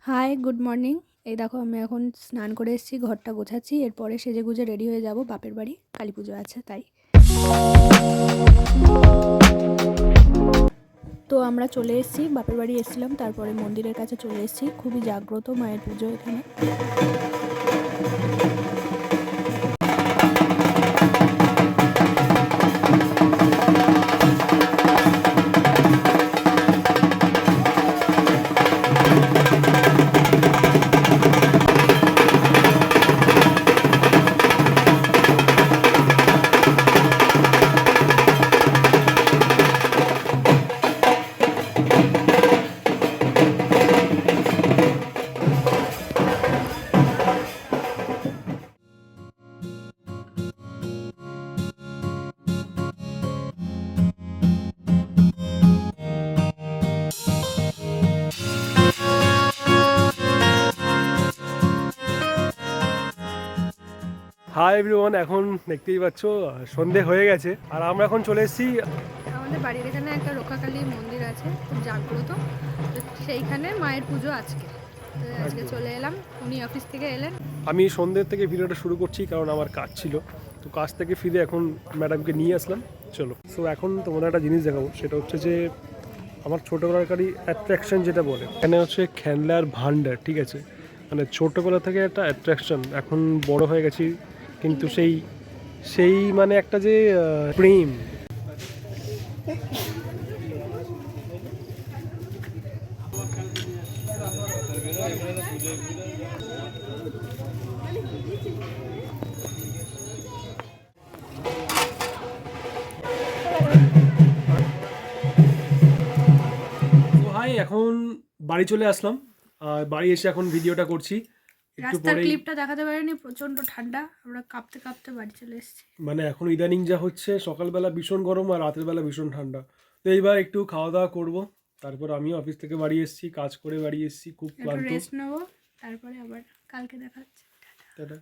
High, good morning. এই দেখো আমি এখন স্নান করে এসেছি, ঘরটা গোছাচ্ছি, এরপরে সেজেগুজে রেডি হয়ে যাব বাপের বাড়ি, কালী পুজো আছে তাই। তো আমরা চলে এসেছি, বাপের বাড়ি এসেছিলাম, তারপরে মন্দিরের কাছে চলে এসেছি। খুবই জাগ্রত মায়ের পুজো এখানে। হাই এভরিওয়ান, এখন দেখতেই পাচ্ছ সন্ধে হয়ে গেছে আর আমরা এখন চলে এসেছি আমাদের বাড়ির এখানে একটা রক্ষাকালী মন্দির আছে, খুব জাগ্রত, তো সেইখানে মায়ের পুজো আজকে। তো আজকে চলে এলাম, উনি অফিস থেকে এলেন। আমি সন্ধ্যের থেকে ভিডিওটা শুরু করছি কারণ আমার কাজ ছিল, তো কাজ থেকে ফিরে এখন ম্যাডামকে নিয়ে আসলাম। চলো, সো এখন তোমাদের একটা জিনিস দেখাবো, সেটা হচ্ছে যে আমার ছোটোবেলাকারই অ্যাট্রাকশন যেটা বলে, এখানে হচ্ছে খেলনার ভান্ডার। ঠিক আছে, মানে ছোটোবেলা থেকে একটা অ্যাট্রাকশন, এখন বড় হয়ে গেছি কিন্তু সেই সেই মানে একটা যে প্রেম। তো ভাই এখন বাড়ি চলে আসলাম, আর বাড়ি এসে এখন ভিডিওটা করছি। একটু রাস্তার পরেই ক্লিপটা দেখাতে পারিনি, প্রচন্ড ঠান্ডা, আমরা কাঁপতে কাঁপতে বাড়ি চলে এসেছি। মানে এখন ইদানিং যা হচ্ছে, সকালবেলা ভীষণ গরম আর রাতের বেলা ভীষণ ঠান্ডা। তো এইবার একটু খাওয়া দাওয়া করবো, তারপর আমিও অফিস থেকে বাড়ি এসেছি, কাজ করে বাড়ি এসেছি, খুব একটু ক্লান্ত। রেস্ট নেবো, তারপরে আবার কালকে দেখা হচ্ছে। টাটা।